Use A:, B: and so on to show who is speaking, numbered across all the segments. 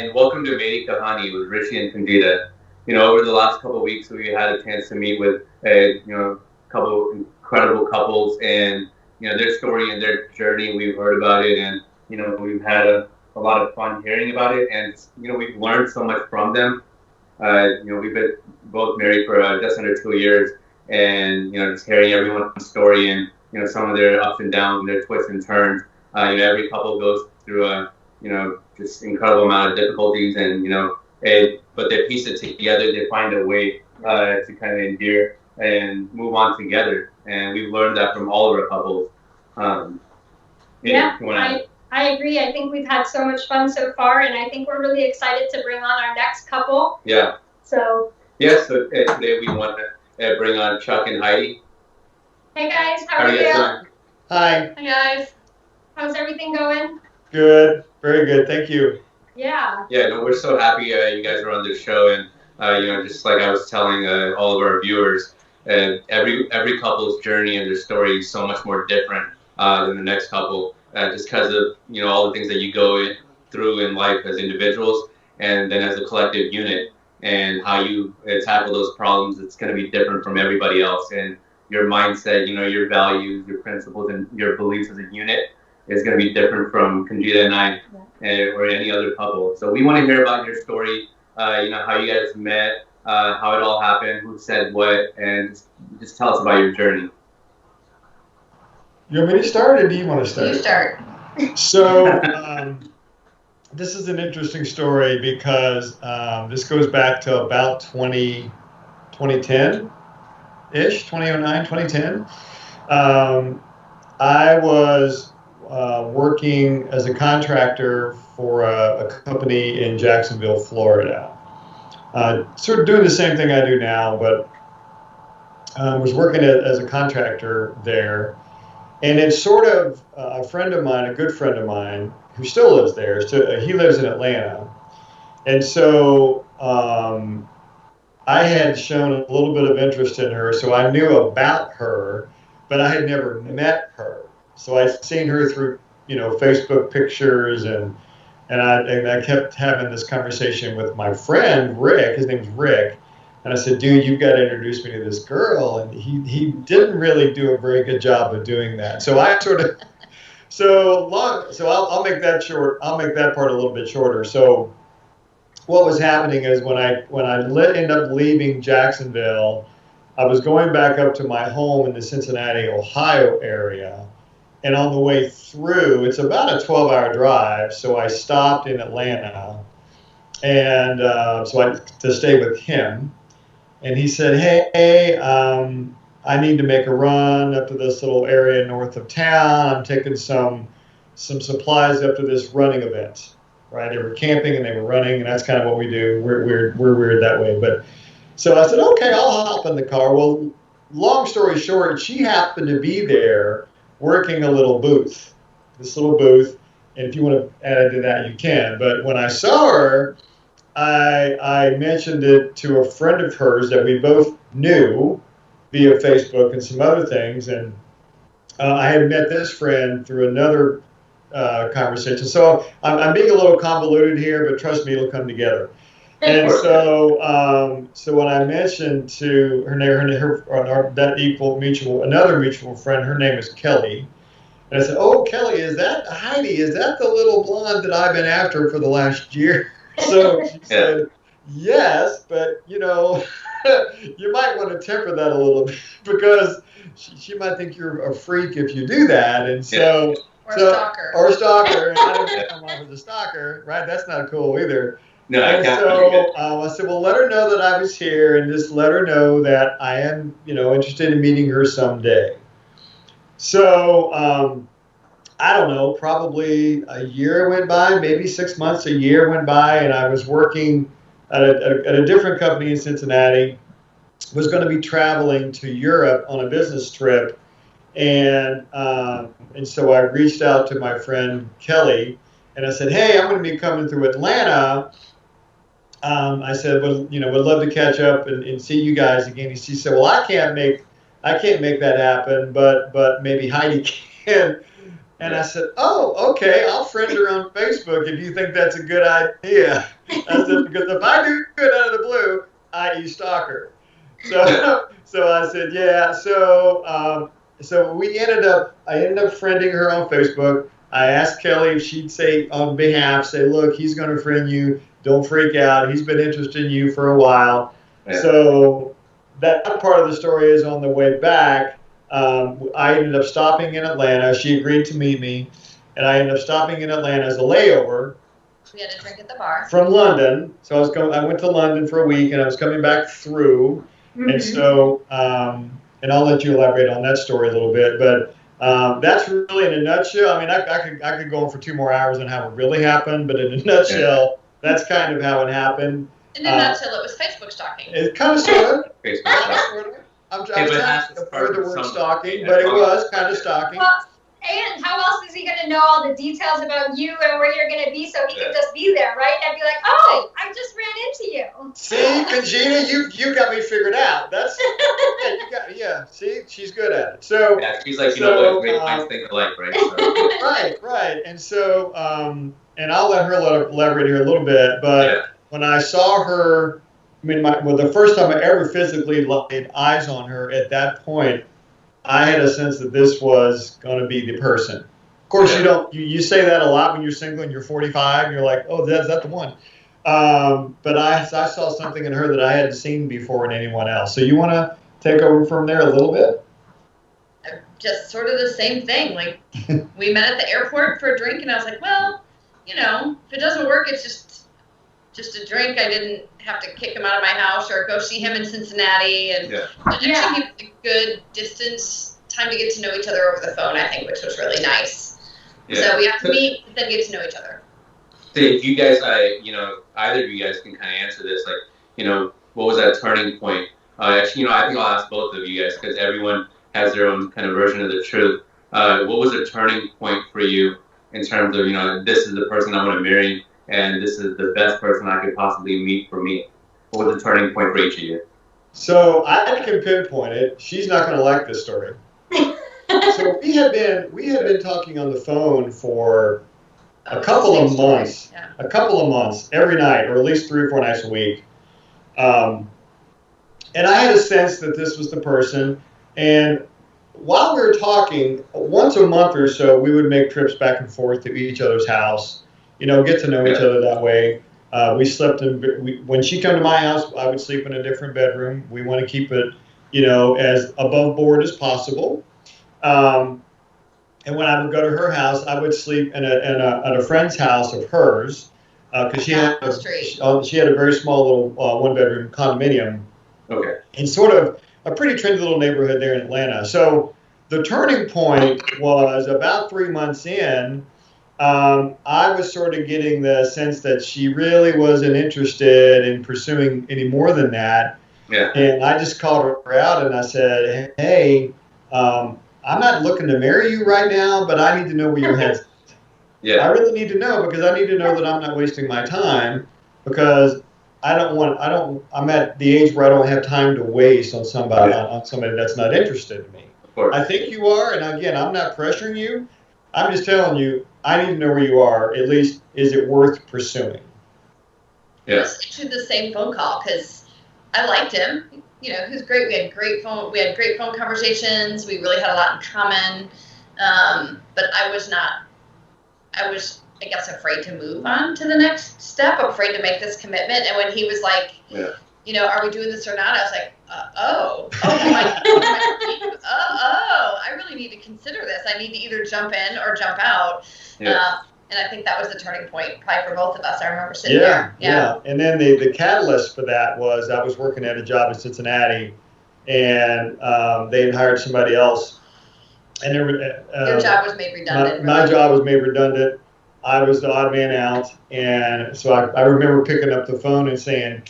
A: and welcome to Meri Kahan with Rishi and Kunjita. Over the last couple of weeks, we had a chance to meet with a couple incredible couples, and their story and their journey. We've heard about it, and we've had a lot of fun hearing about it, and we've learned so much from them. We've been both married for just under 2 years, and just hearing everyone's story and some of their ups and downs, and their twists and turns. Every couple goes through a just incredible amount of difficulties, and but they piece it together. They find a way to kind of endure and move on together, and we've learned that from all of our couples.
B: I agree. I think we've had so much fun so far, and I think we're really excited to bring on our next couple.
A: Yeah.
B: So
A: today we want to bring on Chuck and Heidi.
B: Hey guys, how are you?
C: Hi.
B: Hi guys. How's everything going?
C: Good. Very good. Thank you.
B: Yeah.
A: Yeah. No, we're so happy you guys are on this show, and just like I was telling all of our viewers, every couple's journey and their story is so much more different than the next couple, just because of all the things that you go through in life as individuals, and then as a collective unit, and how you tackle those problems. It's going to be different from everybody else, and your mindset, your values, your principles, and your beliefs as a unit is going to be different from Kunjita and I, or any other couple. So we want to hear about your story, how you guys met, how it all happened, who said what, and just tell us about your journey.
C: You want me to start, or do you want to start?
B: You start.
C: So this is an interesting story because this goes back to about 2010-ish, 2009, 2010. I was working as a contractor for a company in Jacksonville, Florida. Sort of doing the same thing I do now, but was working as a contractor there. And it's sort of a friend of mine, a good friend of mine, who still lives there. So he lives in Atlanta. And so I had shown a little bit of interest in her, so I knew about her, but I had never met her. So I'd seen her through, Facebook pictures, and I kept having this conversation with my friend, Rick. His name's Rick. And I said, dude, you've got to introduce me to this girl. And he didn't really do a very good job of doing that. So I sort of, I'll make that short. I'll make that part a little bit shorter. So what was happening is when I ended up leaving Jacksonville, I was going back up to my home in the Cincinnati, Ohio area. And on the way through, it's about a 12-hour drive. So I stopped in Atlanta and to stay with him. And he said, hey, I need to make a run up to this little area north of town. I'm taking some supplies up to this running event, right? They were camping and they were running, and that's kind of what we do. We're weird that way. But so I said, okay, I'll hop in the car. Well, long story short, she happened to be there working a little booth, this little booth. And if you want to add to that, you can. But when I saw her, I mentioned it to a friend of hers that we both knew via Facebook and some other things, and I had met this friend through another conversation. So I'm being a little convoluted here, but trust me, it'll come together. And so when I mentioned to another mutual friend, her name is Kelly, and I said, "Oh, Kelly, is that Heidi? Is that the little blonde that I've been after for the last year?" So she said, yes, but you might want to temper that a little bit because she might think you're a freak if you do that. And so,
B: or stalker.
C: Or stalker. And I don't think I'm off as a stalker, right? That's not cool either.
A: No,
C: and so I said, well, let her know that I was here, and just let her know that I am, interested in meeting her someday. So, I don't know, probably a year went by, maybe 6 months, a year went by, and I was working at a different company in Cincinnati, was going to be traveling to Europe on a business trip. And so I reached out to my friend Kelly, and I said, hey, I'm going to be coming through Atlanta. I said, well, would love to catch up and see you guys again. She said, well, I can't make that happen, but maybe Heidi can. And I said, oh, okay, I'll friend her on Facebook if you think that's a good idea. I said, because if I do it out of the blue, i.e. stalker. So I said, yeah. So I ended up friending her on Facebook. I asked Kelly if she'd say on behalf, say, look, he's going to friend you. Don't freak out. He's been interested in you for a while. Yeah. So that part of the story is on the way back. I ended up stopping in Atlanta. She agreed to meet me, and I ended up stopping in Atlanta as a layover.
D: We had a drink at the bar.
C: From London. So I went to London for a week, and I was coming back through. Mm-hmm. And so, and I'll let you elaborate on that story a little bit, but that's really in a nutshell. I mean, I could go on for 2 more hours on how it really happened, but in a nutshell, that's kind of how it happened.
D: In a nutshell, it was Facebook stalking.
C: It kind of sort of. Facebook stalking. I'm trying to avoid the word stalking, but it was kind of stalking.
B: Well, and how else is he going to know all the details about you and where you're going to be, so he could just be there, right? And be like, oh, I just ran into you.
C: See, Kunjita, you got me figured out. That's yeah. See, she's good at it. So
A: yeah, she's like, know what, great minds think alike, right? So.
C: Right. And so, and I'll let her elaborate here a little bit. But when I saw her, I mean, the first time I ever physically laid eyes on her at that point, I had a sense that this was going to be the person. Of course, you say that a lot when you're single and you're 45, and you're like, oh, that's the one. But I saw something in her that I hadn't seen before in anyone else. So you want to take over from there a little bit?
D: Just sort of the same thing. Like, we met at the airport for a drink, and I was like, well, if it doesn't work, it's just a drink. I didn't have to kick him out of my house or go see him in Cincinnati, and actually keep a good distance, time to get to know each other over the phone, I think, which was really nice. Yeah. So we have to meet, then get to know each other.
A: So you guys, either of you guys can kind of answer this, like, what was that turning point? Actually, I think I'll ask both of you guys, because everyone has their own kind of version of the truth. What was the turning point for you in terms of, this is the person I want to marry, and this is the best person I could possibly meet for me? What was the turning point for each of you?
C: So I can pinpoint it. She's not going to like this story. So we had been talking on the phone for a couple of months, every night, or at least 3 or 4 nights a week. And I had a sense that this was the person. And while we were talking, once a month or so, we would make trips back and forth to each other's house. Get to know each other that way. We slept when she came to my house, I would sleep in a different bedroom. We want to keep it, as above board as possible. And when I would go to her house, I would sleep at a friend's house of hers, because she had a very small little 1-bedroom condominium.
A: Okay.
C: In sort of a pretty trendy little neighborhood there in Atlanta. So the turning point was about 3 months in. I was sort of getting the sense that she really wasn't interested in pursuing any more than that.
A: Yeah.
C: And I just called her out and I said, hey, I'm not looking to marry you right now, but I need to know where your head's at.
A: Yeah.
C: I really need to know, because I need to know that I'm not wasting my time, because I'm at the age where I don't have time to waste on somebody that's not interested in me.
A: Of course.
C: I think you are, and again, I'm not pressuring you. I'm just telling you, I need to know where you are. At least, is it worth pursuing?
A: Yeah.
D: It was actually the same phone call, because I liked him. He was great. We had great phone conversations. We really had a lot in common. But I was, I guess, afraid to move on to the next step, afraid to make this commitment. And when he was like, are we doing this or not? I was like, I really need to consider this. I need to either jump in or jump out.
C: Yeah.
D: And I think that was the turning point, probably for both of us. I remember sitting there.
C: Yeah. And then the catalyst for that was I was working at a job in Cincinnati, and they had hired somebody else. And
D: your job was made redundant.
C: My job was made redundant. I was the odd man out. And so I remember picking up the phone and saying,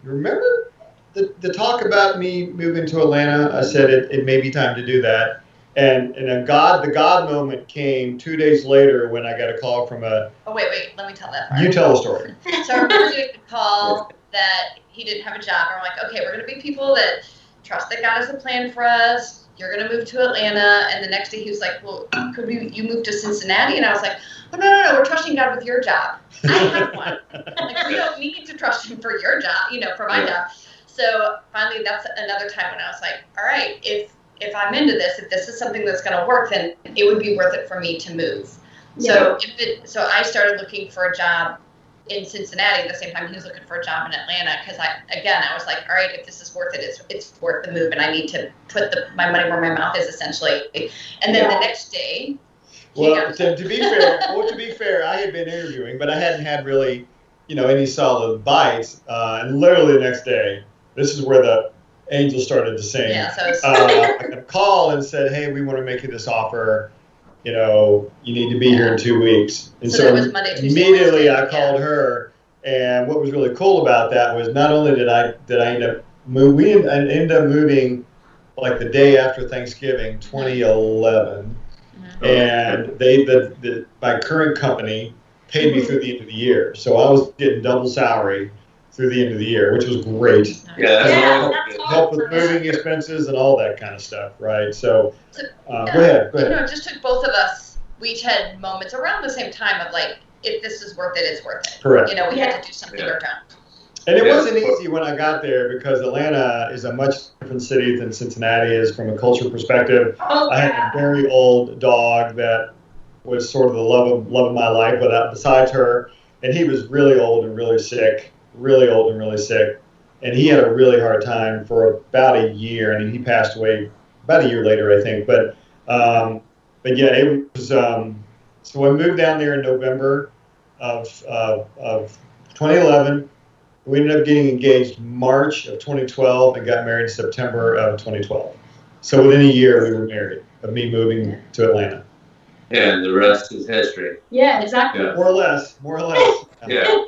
C: remember the talk about me moving to Atlanta? I said it may be time to do that. And the God moment came 2 days later when I got a call from a...
D: Oh, wait, let me tell that part.
C: You tell the story.
D: So I remember getting a call that he didn't have a job. And I'm like, okay, we're going to be people that trust that God has a plan for us. You're going to move to Atlanta. And the next day he was like, well, you move to Cincinnati? And I was like, oh, no, we're trusting God with your job. I have one. Like, we don't need to trust him for your job, for my job. So finally, that's another time when I was like, all right, if I'm into this, if this is something that's going to work, then it would be worth it for me to move. Yeah. So I started looking for a job in Cincinnati at the same time he was looking for a job in Atlanta, because I was like, all right, if this is worth it, it's worth the move, and I need to put my money where my mouth is, essentially. And then the next day,
C: well, to be fair, I had been interviewing, but I hadn't had really, any solid bites. And literally the next day, this is where the angels started to sing.
D: Yeah, so
C: I got a call and said, hey, we want to make you this offer. You need to be here in 2 weeks. And
D: so that was Monday, Tuesday,
C: immediately
D: Wednesday,
C: I called her, and what was really cool about that was not only did I end up moving like the day after Thanksgiving, 2011, and my current company paid me through the end of the year, so I was getting double salary through the end of the year, which was great.
B: That's
C: help with moving expenses and all that kind of stuff, right? So, go ahead.
D: It just took both of us. We each had moments around the same time of like, if this is worth it, it's worth it.
C: Correct.
D: We had to do something or don't.
C: And it wasn't easy when I got there, because Atlanta is a much different city than Cincinnati is from a culture perspective. I had a very old dog that was sort of the love of my life, besides her, and he was really old and really sick. And he had a really hard time for about a year, and he passed away about a year later, I think. But yeah, it was. So I moved down there in November of 2011. We ended up getting engaged March of 2012 and got married in September of 2012. So within a year, we were married, of me moving to Atlanta.
A: Yeah, and the rest is history.
B: Yeah, exactly.
A: Yeah.
C: More or less.
A: Yeah.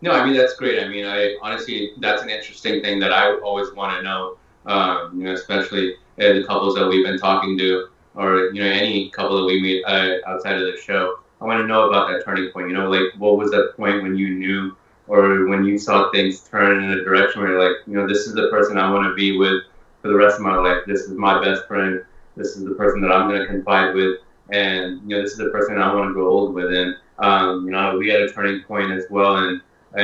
A: No, I mean, that's great. I mean, honestly, that's an interesting thing that I always want to know, especially the couples that we've been talking to, or, any couple that we meet outside of the show. I want to know about that turning point, like, what was that point when you knew, or when you saw things turn in a direction where you're like, this is the person I want to be with for the rest of my life. This is my best friend. This is the person that I'm going to confide with. And, this is the person I want to grow old with. And, we had a turning point as well. And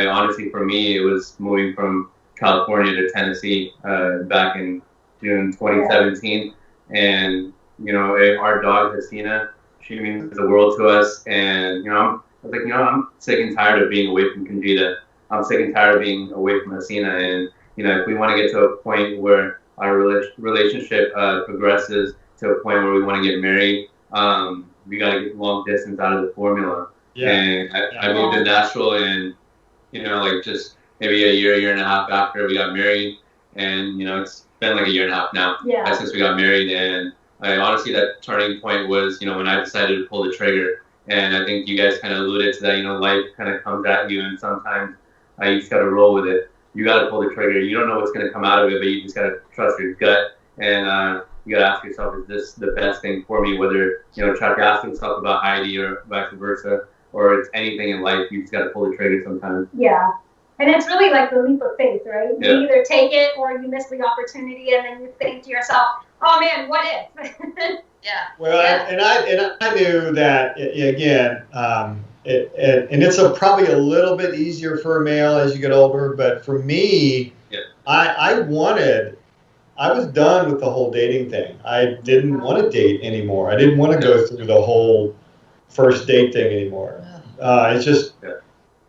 A: honestly, for me, it was moving from California to Tennessee back in June 2017. And, our dog, Hasina, she means the world to us. And, I was like, I'm sick and tired of being away from Kunjita. I'm sick and tired of being away from Hasina. And, if we want to get to a point where our relationship progresses to a point where we want to get married, we got to get long distance out of the formula. Yeah. And I moved to Nashville, and, just maybe a year and a half after we got married. And, it's been like a year and a half now since we got married. And honestly, that turning point was, when I decided to pull the trigger. And I think you guys kind of alluded to that, life kind of comes at you, and sometimes you just got to roll with it. You got to pull the trigger. You don't know what's going to come out of it, but you just got to trust your gut. And you got to ask yourself, is this the best thing for me? Whether, Chuck asked himself about Heidi or vice versa, or it's anything in life, you just got to pull the trigger sometimes.
B: Yeah. And it's really like the leap of faith, right?
A: Yeah.
B: You either take it or you miss the opportunity, and then you think to yourself, oh man, what if?
D: Yeah.
C: Well, and I knew that, again, and it's probably a little bit easier for a male as you get older, but for me, I was done with the whole dating thing. I didn't want to date anymore. I didn't want to go through the whole first date thing anymore. It's just,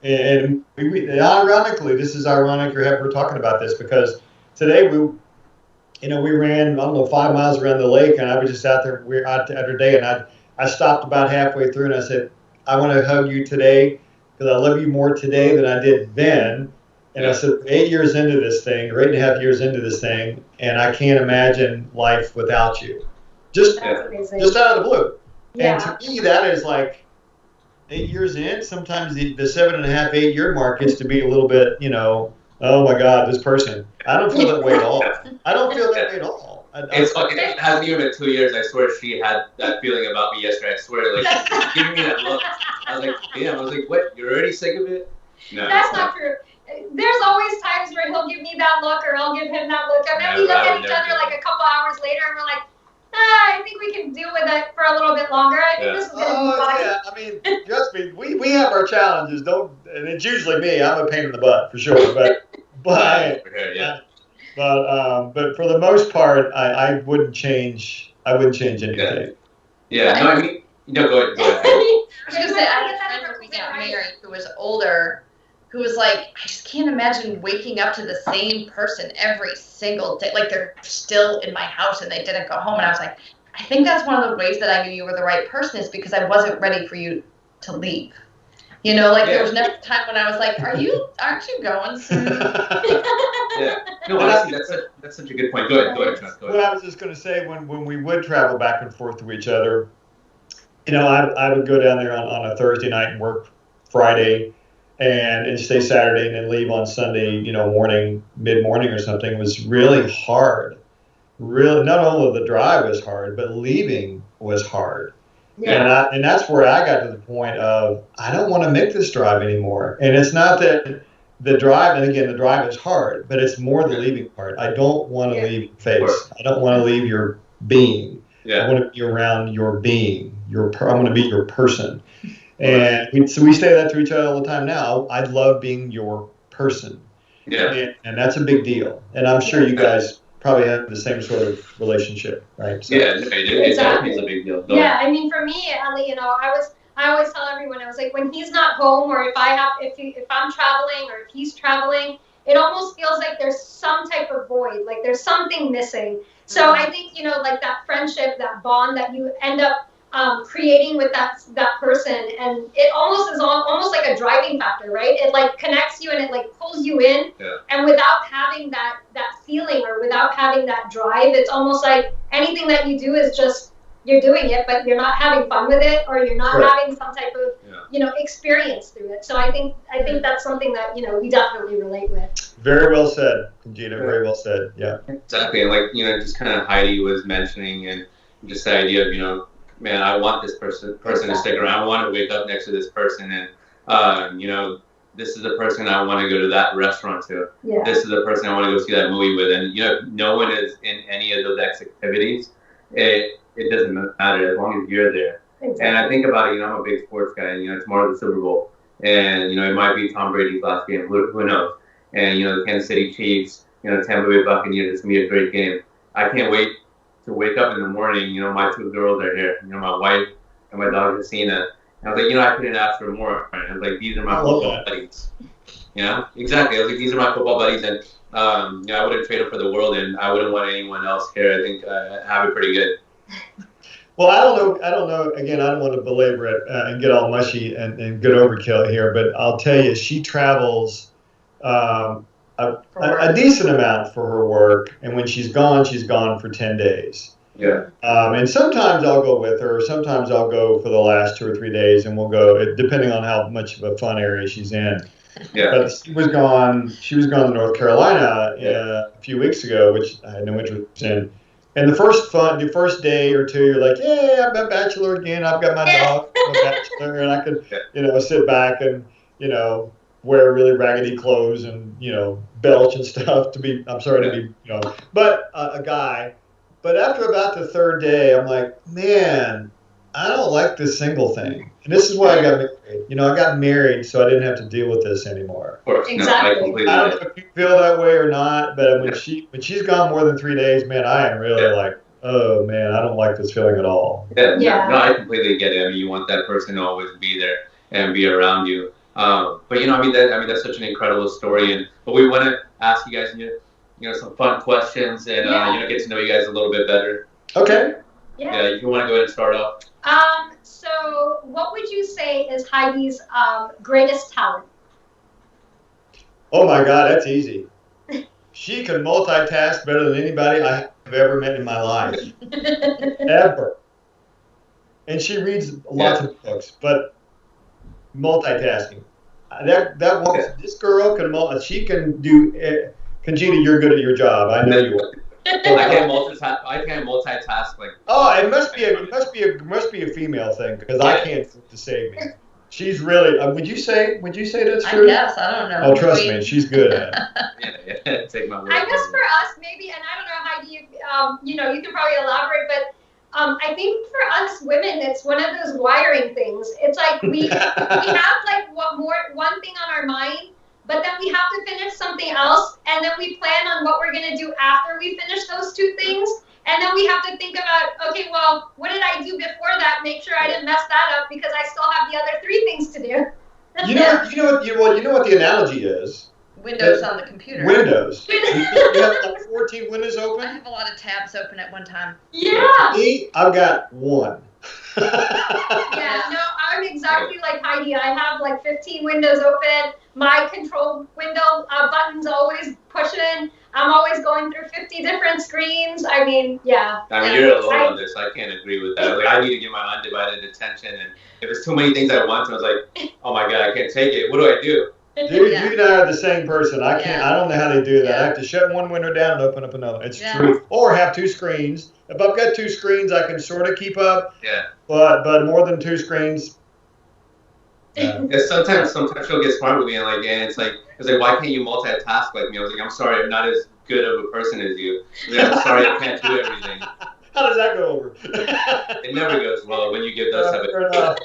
C: and ironically, this is ironic we're talking about this, because today we ran, 5 miles around the lake, and I was just out there. We're out every day, and I stopped about halfway through, and I said, I want to hug you today because I love you more today than I did then. And I said, 8 years into this thing, or 8.5 years into this thing, and I can't imagine life without you. Just out of the blue. Yeah. And to me, that is like 8 years in. Sometimes the 7.5, 8 year mark gets to be a little bit, oh my God, this person. I don't feel that way at all.
A: It hasn't even been 2 years. I swear she had that feeling about me yesterday. I swear, like, giving me that look. I was like, damn. I was like, what? You're already sick of it? No.
B: That's not true. There's always times where he'll give me that look, or I'll give him that look, and then we look at each other like a couple hours later, and we're like, I think we can deal with it for a little bit longer. I think this is going to be fine.
C: Yeah, I mean, trust me, we have our challenges. And it's usually me. I'm a pain in the butt for sure. But for the most part, I wouldn't change. I wouldn't change anything.
A: Yeah. No, I mean, go ahead.
D: I was gonna say, I had a friend when we got married who was older, who was like, I just can't imagine waking up to the same person every single day. Like they're still in my house and they didn't go home. And I was like, I think that's one of the ways that I knew you were the right person, is because I wasn't ready for you to leave. You know, like there was never a time when I was like, aren't you going soon?
A: No, honestly, that's such a good point. Go ahead, Chuck. Go ahead.
C: Well, I was just going to say, when we would travel back and forth to each other, you know, I would go down there on a Thursday night and work Friday and stay Saturday and then leave on Sunday, you know, mid-morning or something. It was really hard. Really, not only the drive was hard, but leaving was hard. Yeah. And that's where I got to the point of, I don't want to make this drive anymore. And it's not that the drive, and again, the drive is hard, but it's more the leaving part. I don't want to leave your face. I don't want to leave your being. I want to be around your being. I want to be your person. And so we say that to each other all the time now. I love being your person. Yeah. And that's a big deal. And I'm sure you guys probably have the same sort of relationship, right? So,
A: it definitely is a big deal.
B: I mean, for me, Ali, you know, I always tell everyone, I was like, when he's not home, or if I'm traveling, or if he's traveling, it almost feels like there's some type of void, like there's something missing. So I think, you know, like that friendship, that bond that you end up creating with that person, and it almost is almost like a driving factor, right? It like connects you and it like pulls you in, and without having that feeling or without having that drive, it's almost like anything that you do is just, you're doing it, but you're not having fun with it, or you're not having some type of you know, experience through it. So I think that's something that, you know, we definitely relate with.
C: Very well said, Kunjita. Very well said. Yeah.
A: Exactly. And like, you know, just kind of Heidi was mentioning, and just the idea of, you know, man, I want this person to stick around. I want to wake up next to this person, and you know, this is the person I want to go to that restaurant to. Yeah. This is the person I want to go see that movie with. And you know, if no one is in any of those activities, it doesn't matter as long as you're there. Exactly. And I think about it, you know, I'm a big sports guy, and you know, tomorrow's the Super Bowl, and you know, it might be Tom Brady's last game. Who knows? And you know, the Kansas City Chiefs, you know, Tampa Bay Buccaneers. It's gonna be a great game. I can't wait to wake up in the morning. You know, my two girls are here. You know, my wife and my dog Christina. And I was like, you know, I couldn't ask for more. I was like, these are my football buddies. You know, exactly. I was like, these are my football buddies, and you know, I wouldn't trade them for the world, and I wouldn't want anyone else here. I think I have it pretty good.
C: Well, I don't know. Again, I don't want to belabor it and get all mushy and good overkill here, but I'll tell you, she travels a decent amount for her work, and when she's gone for 10 days. Yeah. And sometimes I'll go with her. Sometimes I'll go for the last 2 or 3 days, and we'll go depending on how much of a fun area she's in. Yeah. But she was gone to North Carolina a few weeks ago, which I had no interest in. And the first day or two, you're like, yeah, I'm a bachelor again. I've got my dog, I'm a bachelor, and I could, you know, sit back and, you know, wear really raggedy clothes and, you know, belch and stuff you know, but a guy. But after about the third day, I'm like, man, I don't like this single thing. And this is why I got married. You know, I got married so I didn't have to deal with this anymore.
A: Of course.
B: Exactly.
A: No,
C: I don't know if you feel that way or not, but when she's gone more than 3 days, man, I am really like, oh man, I don't like this feeling at all.
A: Yeah. No, I completely get it. I mean, you want that person to always be there and be around you. But you know, I mean, that's such an incredible story. But we want to ask you guys, you know, some fun questions and you know, get to know you guys a little bit better.
C: Okay.
B: Yeah.
A: You want to go ahead and start off?
B: So what would you say is Heidi's greatest talent?
C: Oh my God, that's easy. She can multitask better than anybody I have ever met in my life. Ever. And she reads lots of books, but multitasking. That woman, this girl she can do. Kunjita, you're good at your job. I know you are.
A: I can't multitask like.
C: Oh, it must be a female thing because I can't to save me. She's really. Would you say that's
D: I
C: true?
D: guess. I don't know.
C: Oh, trust me, she's good at it.
A: Yeah. Take my word.
B: I guess for us, maybe, and I don't know how you you can probably elaborate, but I think for us women, it's one of those wiring things. It's like we have like one thing on our mind, but then we have to finish something else, and then we plan on what we're gonna do after we finish those two things, and then we have to think about, okay, well, what did I do before that? Make sure I didn't mess that up because I still have the other three things to do.
C: You know what the analogy is.
D: Windows on the computer.
C: Windows. You have like 14 windows
D: I
C: open?
D: have a lot of tabs open at one time.
B: Yeah.
C: Me, I've got one.
B: Yeah, no, I'm exactly like Heidi. I have like 15 windows open. My control window button's always pushing. I'm always going through 50 different screens. I mean, yeah.
A: I mean, you're alone on this. I can't agree with that. Like, I need to give my undivided attention, and if there's too many things at once, I was like, oh my god, I can't take it. What do I do?
C: Dude,
D: Yeah.
C: you and I are the same person. I can't. I don't know how they do that.
D: Yeah.
C: I have to shut one window down and open up another. It's
D: Yeah.
C: true. Or have two screens. If I've got two screens, I can sort of keep up.
A: Yeah.
C: But more than two screens.
A: Yeah, sometimes she'll get smart with me, and it's like, why can't you multitask like me? I was like, I'm sorry, I'm not as good of a person as you. I'm sorry, I can't do everything.
C: How does that go over?
A: It never goes well when you give those type
C: Fair
A: of.
C: enough.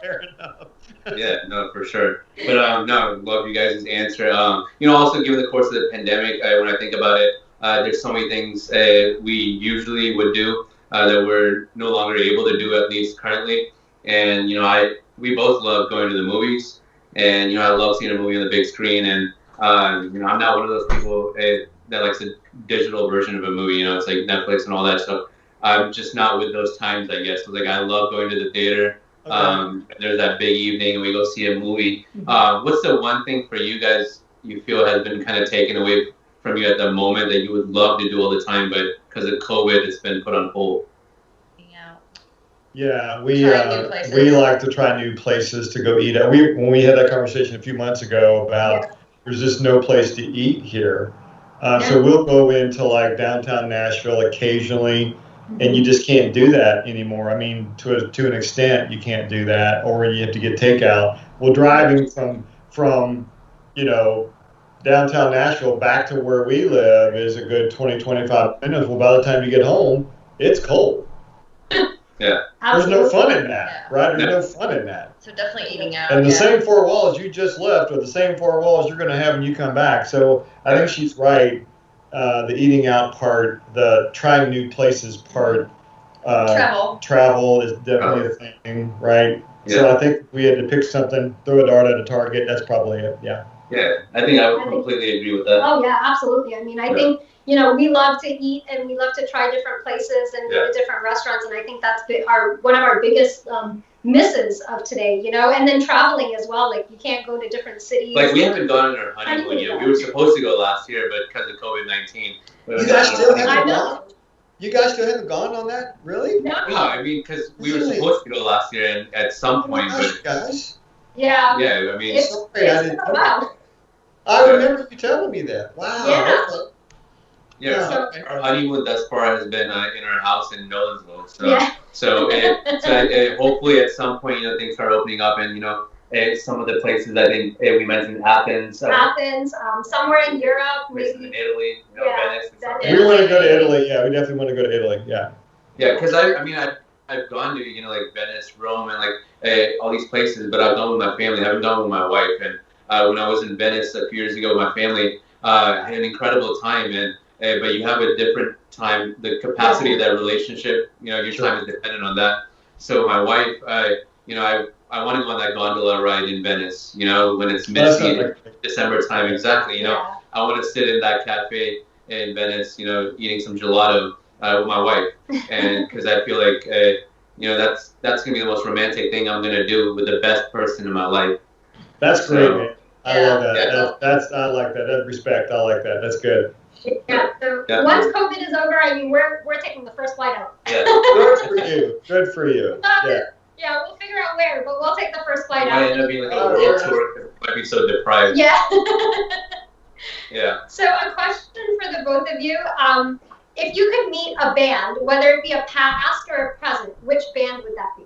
C: Fair enough.
A: Yeah, no, for sure. But no, love you guys' answer. Also given the course of the pandemic, when I think about it, there's so many things we usually would do that we're no longer able to do, at least currently. And we both love going to the movies, and I love seeing a movie on the big screen. And I'm not one of those people that likes a digital version of a movie. It's like Netflix and all that stuff. I'm just not with those times, I guess. So, like, I love going to the theater.
C: Okay.
A: There's that big evening and we go see a movie. What's the one thing for you guys you feel has been kind of taken away from you at the moment that you would love to do all the time, but because of COVID, it's been put on hold?
C: Yeah, we
D: Trying new places.
C: we like to try new places to go eat at. When we had that conversation a few months ago about there's just no place to eat here, so we'll go into like downtown Nashville occasionally. And you just can't do that anymore. I mean, to an extent, you can't do that, or you have to get takeout. Well, driving from downtown Nashville back to where we live is a good 20, 25 minutes. Well, by the time you get home, it's cold.
A: Yeah.
C: There's no fun in that,
D: Yeah.
C: right? There's no fun in that.
D: So definitely eating out.
C: And the same four walls you just left are the same four walls you're going to have when you come back. So I think she's right. The eating out part, the trying new places part, travel is definitely a thing, right? Yeah. So I think if we had to pick something, throw a dart at a target, that's probably it. Yeah.
A: Yeah, I think I would completely agree with that.
B: Oh yeah, absolutely. I mean, I think we love to eat and we love to try different places and go to different restaurants, and I think that's one of our biggest misses of today, and then traveling as well. Like, you can't go to different cities.
A: Like, we haven't gone on our honeymoon yet. We were supposed to go last year, but because of COVID-19.
C: You guys still haven't gone? You guys still haven't gone on that? Really?
B: No,
A: I mean, because we were supposed to go last year and at some point. But,
C: guys.
B: Yeah.
A: Yeah, I mean.
B: It's wow.
C: I remember you telling me that. Wow.
B: Yeah.
C: Okay.
A: Yeah, our honeymoon thus far has been in our house in Nolensville. So, hopefully at some point, things start opening up, and some of the places, I think we mentioned Athens.
B: Somewhere in Europe, maybe
A: in Italy, Venice.
C: We want to go to Italy. Yeah, we definitely want to go to Italy. Yeah.
A: Yeah, because I've gone to like Venice, Rome, and like all these places, but I've gone with my family. I haven't gone with my wife. And when I was in Venice a few years ago with my family, I had an incredible time. But you have a different time. The capacity of that relationship, your time is dependent on that. So my wife, I want to go on that gondola ride in Venice. When it's mid-season, December time, exactly. I want to sit in that cafe in Venice, eating some gelato with my wife, and because I feel like that's gonna be the most romantic thing I'm gonna do with the best person in my life.
C: That's great, man. I love that. I like that. That's respect. I like that. That's good.
B: Yeah. So once COVID is over, I mean, we're taking the first flight out.
A: Yeah.
C: Good for you. Good for you. Yeah.
B: Yeah, we'll figure out where, but we'll take the first flight
A: It
B: out.
A: might end up being like a world tour because it might be so deprived.
B: Yeah.
A: Yeah.
B: So a question for the both of you. If you could meet a band, whether it be a past or a present, which band would that be?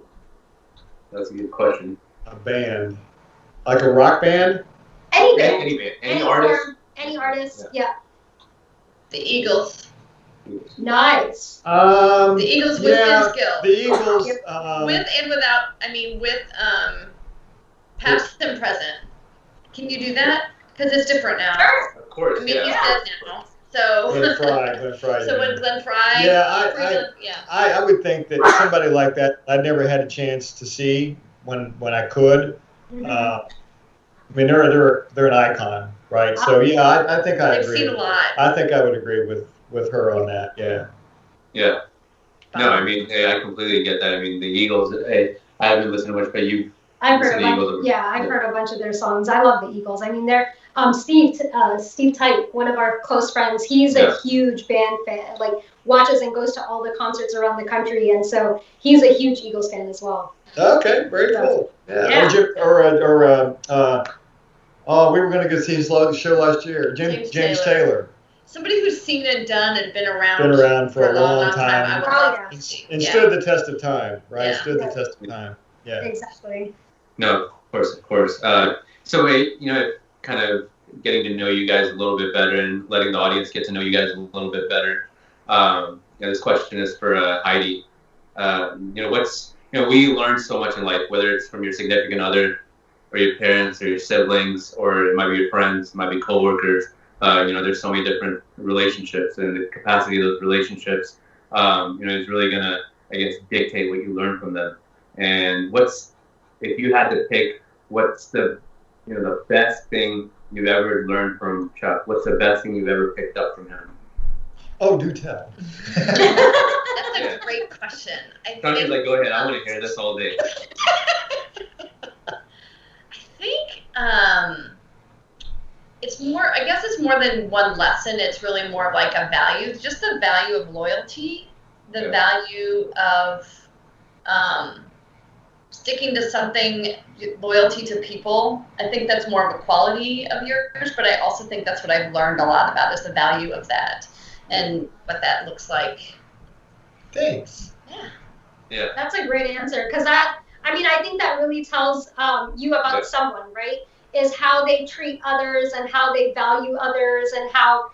A: That's a good question.
C: A band, like a rock band.
B: Any band.
A: Any band. Any artist.
B: Any artist. Yeah.
D: The Eagles.
B: Nice.
D: The Eagles with Vince Gill.
C: The Eagles.
D: With and without. I mean, with past and present. Can you do that? Because it's different now.
B: Sure.
A: Of course.
D: I mean, he's dead now. So.
C: Glenn Fry.
D: So when Glenn Fry.
C: Yeah, I would think that somebody like that I never had a chance to see when I could.
B: Mm-hmm.
C: I mean, they're an icon, right? So yeah, I think I agree.
D: I've seen a lot.
C: I think I would agree with her on that. Yeah.
A: Yeah. No, I mean, I completely get that. I mean, the Eagles. I haven't listened to much, but you.
B: I've heard a bunch of their songs. I love the Eagles. I mean, they're Steve Tite, one of our close friends. He's a huge band fan. Like watches and goes to all the concerts around the country, and so he's a huge Eagles fan as well.
C: Okay, very cool. Yeah. We were going to go see his show last year. James Taylor.
D: Somebody who's seen and done and been around
C: for a long time.
D: I would love to see.
C: And stood the test of time, right?
D: Yeah.
C: Stood the test of time. Yeah.
B: Exactly.
A: No, of course. So, kind of getting to know you guys a little bit better and letting the audience get to know you guys a little bit better. This question is for Heidi. We learn so much in life, whether it's from your significant other or your parents or your siblings, or it might be your friends, it might be coworkers. There's so many different relationships, and the capacity of those relationships, is really gonna, I guess, dictate what you learn from them. And if you had to pick, what's the best thing you've ever learned from Chuck? What's the best thing you've ever picked up from him?
C: Oh, do tell.
D: That's a great question.
A: Chuck is like, go ahead. I want to hear this all day.
D: I think it's more than one lesson. It's really more of like a value, just the value of loyalty, the value of sticking to something, loyalty to people. I think that's more of a quality of yours, but I also think that's what I've learned a lot about is the value of that and what that looks like.
C: Thanks.
A: Yeah.
B: That's a great answer, because I think that really tells you about someone, right? Is how they treat others and how they value others and how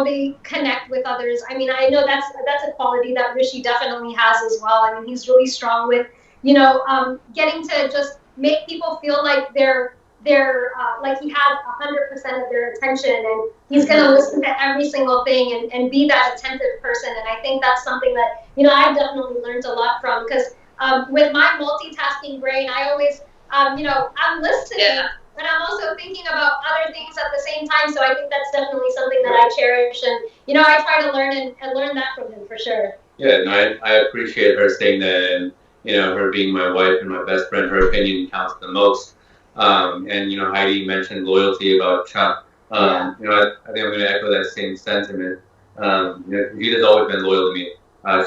B: they connect with others. I mean, I know that's a quality that Rishi definitely has as well. I mean, he's really strong with, getting to just make people feel like they're like he has 100% of their attention, and he's going to listen to every single thing and be that attentive person. And I think that's something that, I've definitely learned a lot from, because with my multitasking brain, I always, I'm listening, but I'm also thinking about other things at the same time. So I think that's definitely something that I cherish, and I try to learn and learn that from him for sure.
A: Yeah, no, I appreciate her saying that, and her being my wife and my best friend, her opinion counts the most. Heidi mentioned loyalty about Chuck. I think I'm going to echo that same sentiment. Kunjita's always been loyal to me.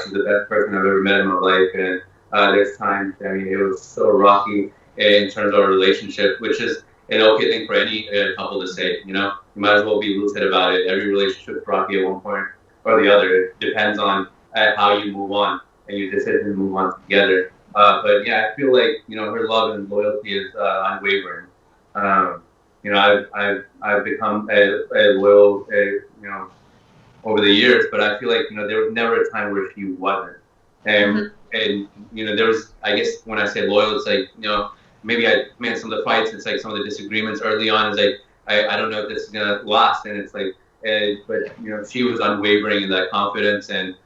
A: She's the best person I've ever met in my life, and there's times, it was so rocky in terms of our relationship, which is an okay thing for any couple to say. You might as well be lucid about it. Every relationship is rocky at one point or the other. It depends on how you move on and your decision to move on together. But yeah, I feel like her love and loyalty is unwavering. I've become a loyal, over the years, but I feel like there was never a time where she wasn't. And there was, I guess when I say loyal, it's like maybe some of the fights, it's like some of the disagreements early on is like I don't know if this is gonna last, and it's like but she was unwavering in that confidence, and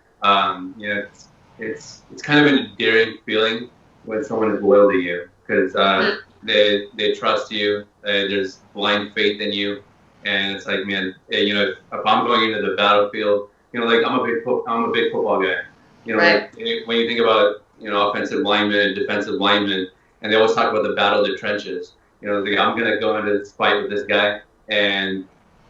A: it's kind of an endearing feeling when someone is loyal to you, because they trust you, there's blind faith in you, and it's like, man, if I'm going into the battlefield, like I'm a big football guy, like when you think about offensive linemen and defensive linemen, and they always talk about the battle of the trenches. Like I'm gonna go into this fight with this guy, and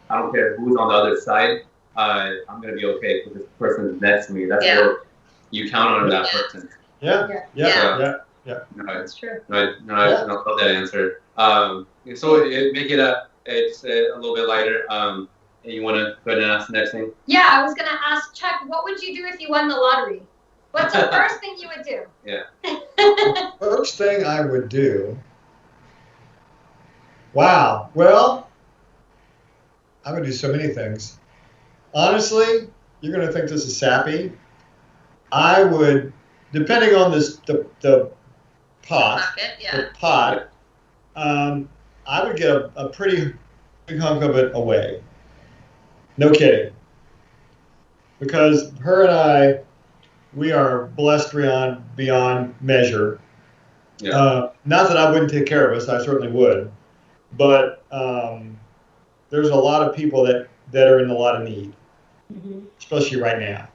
A: I don't care who's on the other side, I'm gonna be okay because this person's next to me. That's what you count on that person.
C: Yeah.
A: No,
B: That's true.
A: I love that answer. So make it it's a little bit lighter. You want to go ahead and ask the next thing?
B: Yeah, I was gonna ask Chuck, what would you do if you won the lottery? What's the first thing you would do?
A: Yeah.
C: First thing I would do. Wow. Well, I would do so many things. Honestly, you're going to think this is sappy. I would, depending on the pot, the pot, I would get a pretty big hunk of it away. No kidding. Because her and I, we are blessed beyond measure.
A: Yeah.
C: Not that I wouldn't take care of us, I certainly would. But there's a lot of people that are in a lot of need, especially right now.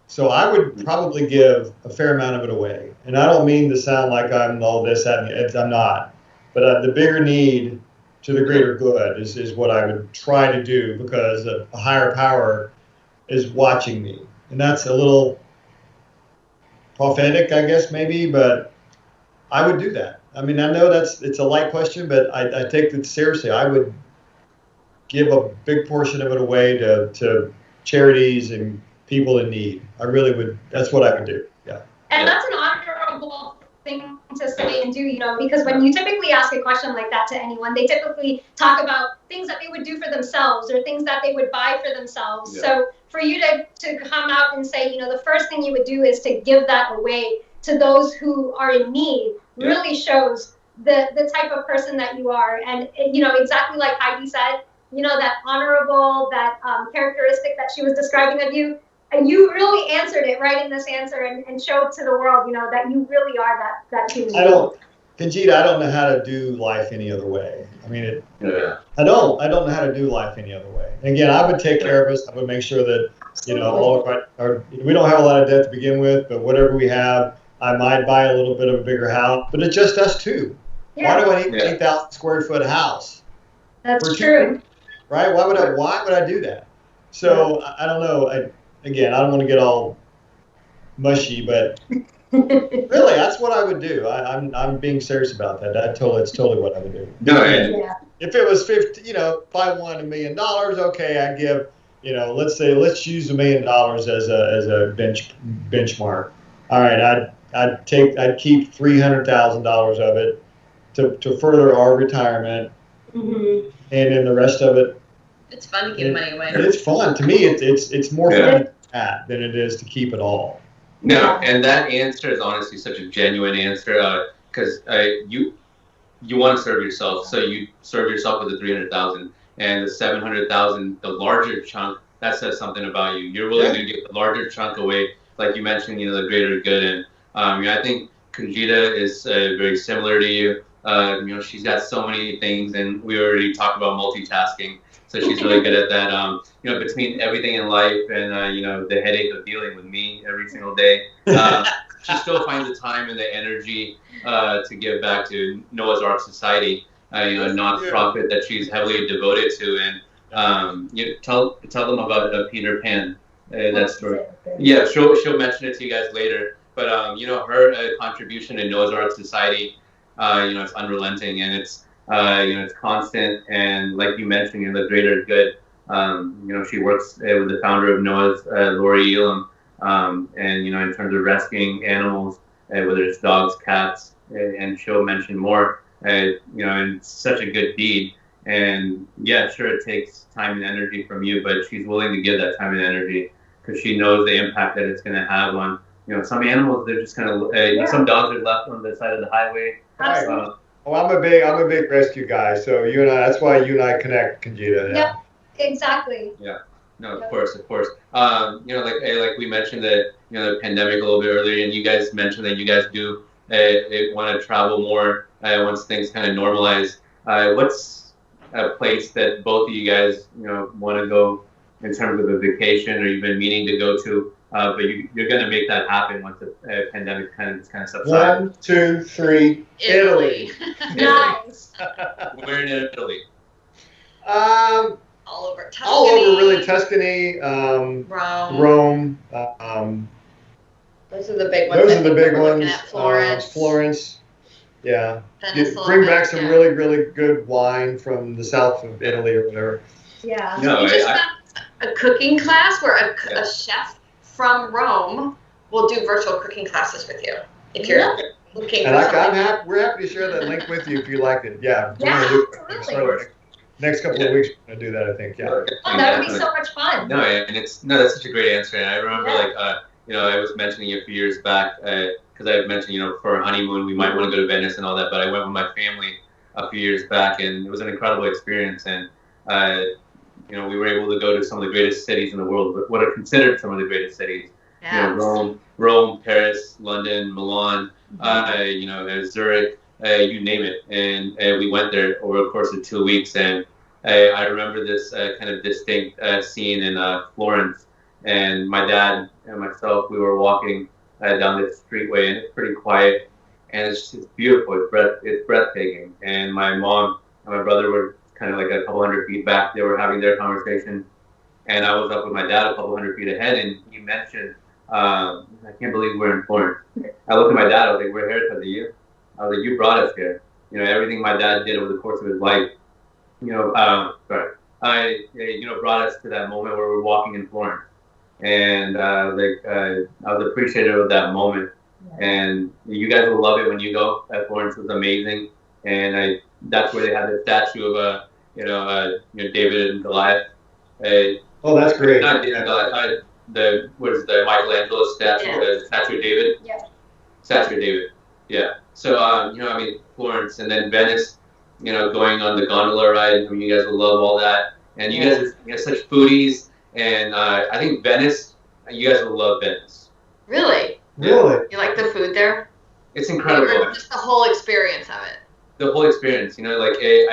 C: So I would probably give a fair amount of it away. And I don't mean to sound like I'm all this, that, and I'm not. But the bigger need to the greater good is what I would try to do, because a higher power is watching me. And that's a little prophetic, I guess, maybe, but I would do that. I mean, I know it's a light question, but I take it seriously. I would give a big portion of it away to charities and people in need. I really would. That's what I would do. Yeah.
B: And that's an honorable thing to say and do, you know, because when you typically ask a question like that to anyone, they typically talk about things that they would do for themselves or things that they would buy for themselves. Yeah. So for you to come out and say, you know, the first thing you would do is to give that away to those who are in need, really shows the type of person that you are. And, you know, exactly like Heidi said, you know, that honorable, that characteristic that she was describing of you, and you really answered it right in this answer and showed to the world, you know, that you really are that human.
C: Conjita, I don't know how to do life any other way. I mean, I don't know how to do life any other way. Again, I would take care of us. I would make sure that, you know, all of our we don't have a lot of debt to begin with, but whatever we have, I might buy a little bit of a bigger house, but it's just us two. Yeah. Why do I need an 8,000 square foot house?
B: That's true.
C: Right? Why would I do that? So I don't know. Again, I don't want to get all mushy, but really, that's what I would do. I'm being serious about that. It's totally what I would do.
A: No,
C: if it was 50, you know, if I won $1 million, okay, I'd give, you know, let's use $1 million as a benchmark. All right, I'd keep $300,000 of it to further our retirement, and then the rest of it.
D: It's fun to give money away.
C: It's fun to me. It's more fun than it is to keep it all.
A: No, and that answer is honestly such a genuine answer, because you want to serve yourself, so you serve yourself with the 300,000 and the 700,000, the larger chunk. That says something about you. You're willing to give the larger chunk away, like you mentioned, you know, the greater good. And I think Kunjita is very similar to you. You know, she's got so many things, and we already talked about multitasking. So she's really good at that. You know, between everything in life and, you know, the headache of dealing with me every single day, she still finds the time and the energy to give back to Noah's Ark Society, you know, a nonprofit that she's heavily devoted to. And you tell them about Peter Pan, that story. Yeah, she'll mention it to you guys later. But, you know, her contribution to Noah's Ark Society, you know, it's unrelenting, and it's, you know, it's constant, and like you mentioned, you know, the greater good. You know, she works with the founder of Noah's, Lori Elam, and, you know, in terms of rescuing animals, whether it's dogs, cats, and she'll mention more, you know, and it's such a good deed. And yeah, sure, it takes time and energy from you, but she's willing to give that time and energy because she knows the impact that it's going to have on, you know, some animals. They're just kind of, some dogs are left on the side of the highway.
B: Absolutely.
C: I'm a big rescue guy. So that's why you and I connect, Kunjita.
B: Yeah, exactly.
A: Yeah, no, of course. You know, like we mentioned that, you know, the pandemic a little bit earlier, and you guys mentioned that you guys do want to travel more once things kind of normalize. What's a place that both of you guys, you know, want to go in terms of a vacation, or you've been meaning to go to, but you're going to make that happen once the pandemic kind of subsides?
C: 1, 2, 3. Italy.
B: Nice.
A: Where in Italy?
D: All over Tuscany.
C: All over, really. Tuscany, Rome.
D: Those are the big ones.
C: Those are the big ones.
D: Looking at Florence.
C: Florence. Yeah.
D: Peninsula,
C: Bring back some really, really good wine from the south of Italy or whatever.
B: Yeah.
A: No,
D: we just got a cooking class where a chef from Rome we'll do virtual cooking classes with you if you're looking.
C: And we're happy to share that link with you if you like it. Yeah.
B: Absolutely.
C: Next couple of weeks, we're gonna do that. I think. Yeah.
B: Oh, that would be so much fun.
A: No, and that's such a great answer. And I remember I was mentioning a few years back because I had mentioned for our honeymoon we might want to go to Venice and all that, but I went with my family a few years back, and it was an incredible experience. And we were able to go to some of the greatest cities in the world, but what are considered some of the greatest cities.
D: Yeah.
A: Rome, Paris, London, Milan, Zurich, you name it. And we went there over the course of 2 weeks. And I remember this kind of distinct scene in Florence. And my dad and myself, we were walking down this streetway, and it's pretty quiet. And it's just beautiful. It's breathtaking. And my mom and my brother were kind of like a couple hundred feet back. They were having their conversation. And I was up with my dad a couple hundred feet ahead, and he mentioned, I can't believe we're in Florence. I looked at my dad, I was like, we're here because of you. I was like, you brought us here. Everything my dad did over the course of his life, brought us to that moment where we're walking in Florence. And I was appreciative of that moment. Yeah. And you guys will love it when you go. Florence was amazing. And that's where they had the statue of, David and Goliath.
C: Oh, that's great.
A: Not David and Goliath. The Michelangelo statue, Statue of David?
B: Yeah.
A: Statue of David, yeah. So, Florence and then Venice, going on the gondola ride. I mean, you guys will love all that. And you guys are such foodies. And I think Venice, you guys will love Venice.
D: Really?
C: Really?
D: You like the food there?
A: It's incredible.
D: Just the whole experience of it.
A: The whole experience, I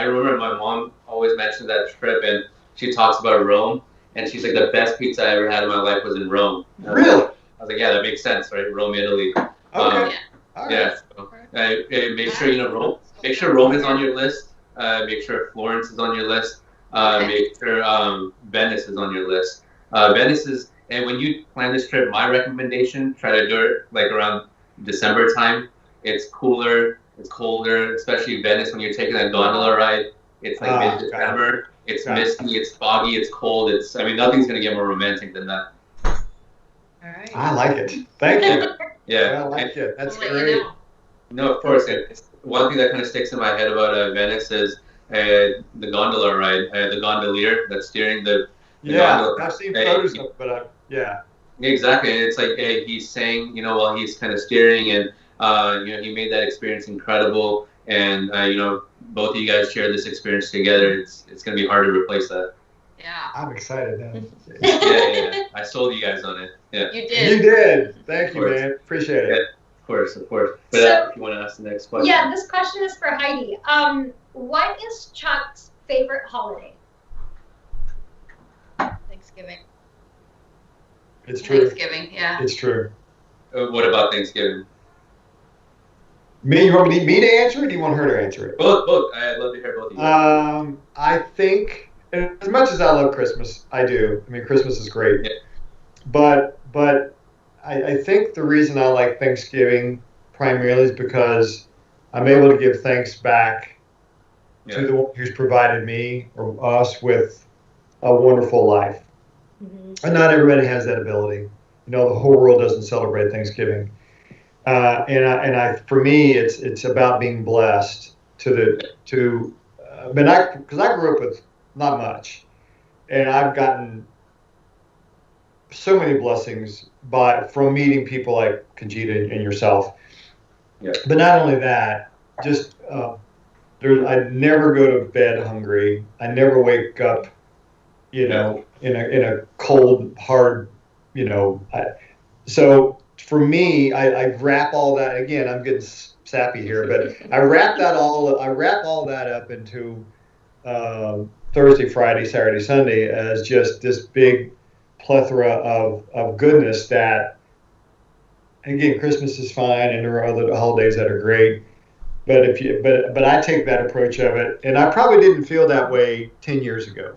A: remember my mom always mentioned that trip, and she talks about Rome. And she's like, the best pizza I ever had in my life was in Rome.
C: Really?
A: I was like, yeah, that makes sense, right? Rome, Italy.
C: Okay.
A: So, make sure Rome. Make sure Rome is on your list. Make sure Florence is on your list. Make sure Venice is on your list. Venice is, and when you plan this trip, my recommendation: try to do it like around December time. It's cooler, it's colder, especially Venice when you're taking that gondola ride. It's like mid-December. It's misty, it's foggy, it's cold. Nothing's gonna get more romantic than that.
D: All right.
C: I like it. Thank you.
A: Yeah,
C: I like it. That's great.
A: No, of course. It's one thing that kind of sticks in my head about Venice is the gondola ride, the gondolier that's steering the gondola.
C: I've seen photos of it, but yeah.
A: Exactly. It's like he's saying, while he's kind of steering, and he made that experience incredible. And both of you guys share this experience together. It's going to be hard to replace that.
D: Yeah.
C: I'm excited now.
A: Yeah. I sold you guys on it. Yeah.
D: You did.
C: You did. Thank you, man. Appreciate it.
A: Yeah, of course. But if you want to ask the next question.
B: Yeah, this question is for Heidi. What is Chuck's favorite holiday?
D: Thanksgiving.
C: It's true.
D: Thanksgiving, yeah.
C: It's true.
A: What about Thanksgiving?
C: You want me to answer it, or do you want her to answer it?
A: Both. I'd love to hear both of you.
C: I think, and as much as I love Christmas, I do. Christmas is great.
A: Yeah.
C: But I think the reason I like Thanksgiving primarily is because I'm able to give thanks back to the one who's provided me or us with a wonderful life. Mm-hmm. And not everybody has that ability. The whole world doesn't celebrate Thanksgiving. For me, it's about being blessed because I grew up with not much, and I've gotten so many blessings from meeting people like Kunjita and yourself.
A: Yeah.
C: But not only that, just I never go to bed hungry. I never wake up, in a cold, hard, so. For me, I wrap all that, again, I'm getting sappy here, but I wrap all that up into Thursday, Friday, Saturday, Sunday as just this big plethora of goodness that, again, Christmas is fine and there are other holidays that are great, but I take that approach of it, and I probably didn't feel that way 10 years ago.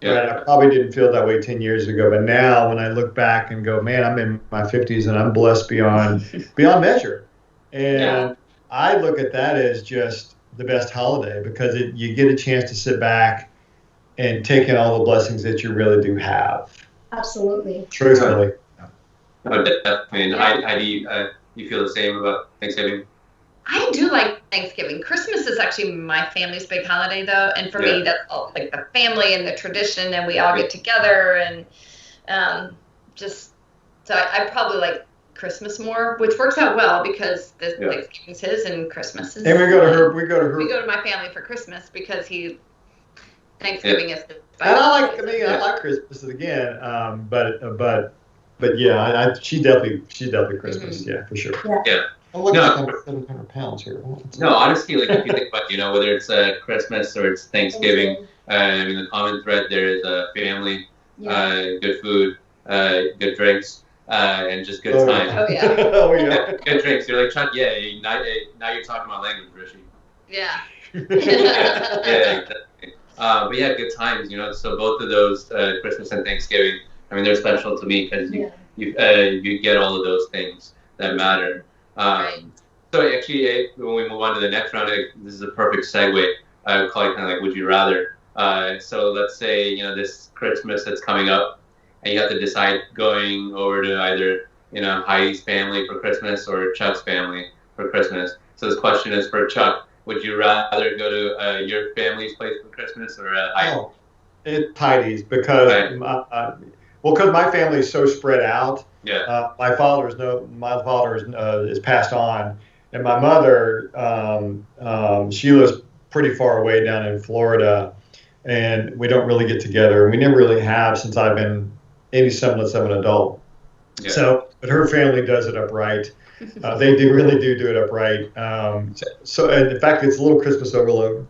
A: Yeah.
C: Right? I probably didn't feel that way 10 years ago, but now when I look back and go, man, I'm in my 50s and I'm blessed beyond measure. And I look at that as just the best holiday because you get a chance to sit back and take in all the blessings that you really do have.
B: Absolutely.
C: Truthfully.
A: Oh, definitely.
D: Yeah.
A: Heidi, you feel the same about Thanksgiving?
D: I do like Thanksgiving. Christmas is actually my family's big holiday, though, and for me, that's all, like the family and the tradition, and we all get together, and just so I probably like Christmas more, which works out well because Thanksgiving's his and Christmas is.
C: And we go to her. We
D: go to my family for Christmas because Thanksgiving is.
C: And I like Christmas again, but yeah, she's definitely Christmas, yeah, for sure.
A: Yeah.
C: I'm looking at 700 pounds here.
A: No, honestly, like if you think about, whether it's Christmas or it's Thanksgiving, I mean, the common thread there is family, good food, good drinks, and just good time.
D: Oh yeah.
C: Oh yeah.
A: Good drinks. You're like, Chuck, now you're talking my language, Rishi.
D: Yeah.
A: Yeah, exactly. But yeah, good times. So both of those, Christmas and Thanksgiving, I mean, they're special to me because you get all of those things that matter.
D: Right.
A: So actually, when we move on to the next round, this is a perfect segue. I would call it kind of like would you rather. So let's say this Christmas that's coming up, and you have to decide going over to either Heidi's family for Christmas or Chuck's family for Christmas. So this question is for Chuck. Would you rather go to your family's place for Christmas or Heidi's?
C: Oh, it's Heidi's because because my family is so spread out.
A: Yeah.
C: My father is passed on, and my mother she lives pretty far away down in Florida, and we don't really get together. We never really have since I've been any semblance of an adult. Yeah. So, but her family does it upright. They really do it upright. So, and in fact, it's a little Christmas overload.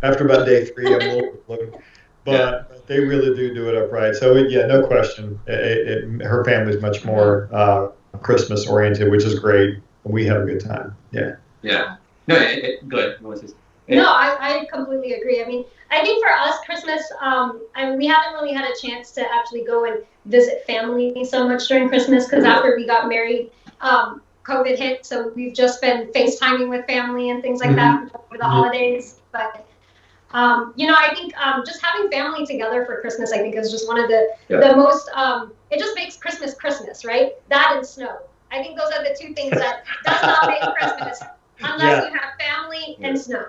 C: After about day 3, I'm a little overloaded. But they really do it upright. So, no question. Her family is much more Christmas oriented, which is great. We have a good time. Yeah.
A: Yeah. No, go ahead.
B: No, I completely agree. I mean, I think for us, Christmas, we haven't really had a chance to actually go and visit family so much during Christmas because after we got married, COVID hit. So we've just been FaceTiming with family and things like that for the holidays. But I think just having family together for Christmas, I think, is just one of the most, it just makes Christmas, right? That and snow. I think those are the two things that does not make Christmas unless you have family and snow.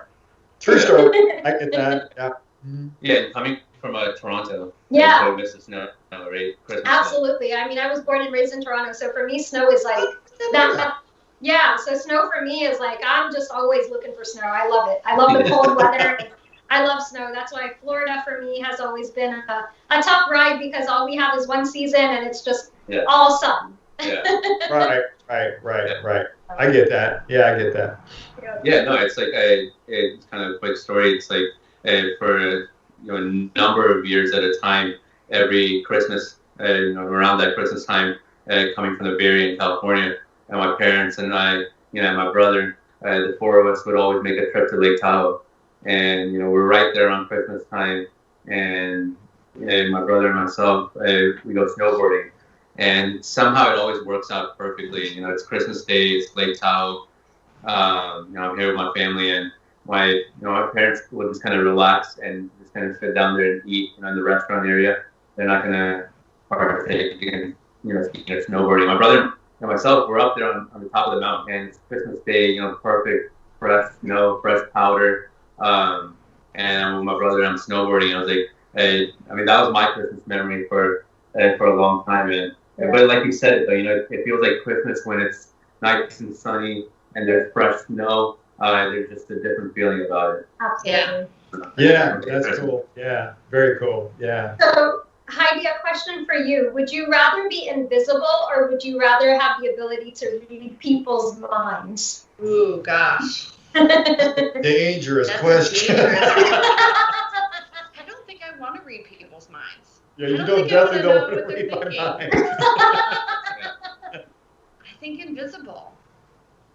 C: True story. I get that. Yeah.
A: Mm-hmm. Yeah, coming from Toronto.
B: Yeah.
A: Miss the snow, right? Christmas.
B: Absolutely. I mean, I was born and raised in Toronto, so for me, snow is like that. Yeah, so snow for me is like, I'm just always looking for snow. I love it. I love the cold weather. I love snow. That's why Florida for me has always been a tough ride because all we have is one season and it's just all sun.
A: Yeah.
C: Right. I get that. Yeah, I get that.
A: Yeah, no, it's like it's kind of a quick story. It's like for a number of years at a time, every Christmas, around that Christmas time, coming from the Bay Area in California, and my parents and I, my brother, the 4 of us would always make a trip to Lake Tahoe, and we're right there on Christmas time, and my brother and myself, we go snowboarding. And somehow it always works out perfectly. It's Christmas Day, it's Lake Tahoe. I'm here with my family, and my parents will just kind of relax and just kind of sit down there and eat in the restaurant area. They're not gonna partake in skiing or snowboarding. My brother and myself, we're up there on the top of the mountain, and it's Christmas Day. Perfect, fresh snow, fresh powder. And I'm with my brother, and I'm snowboarding. I was like, that was my Christmas memory for a long time, but like you said, it feels like Christmas when it's nice and sunny and there's fresh snow. There's just a different feeling about it.
B: Absolutely.
C: Yeah, that's cool. Yeah, very cool. Yeah.
B: So, Heidi, a question for you. Would you rather be invisible or would you rather have the ability to read people's minds?
D: Ooh, gosh.
C: Dangerous question.
D: I don't think I want to read people's minds.
C: Yeah, you definitely don't want to read my mind.
D: I think invisible.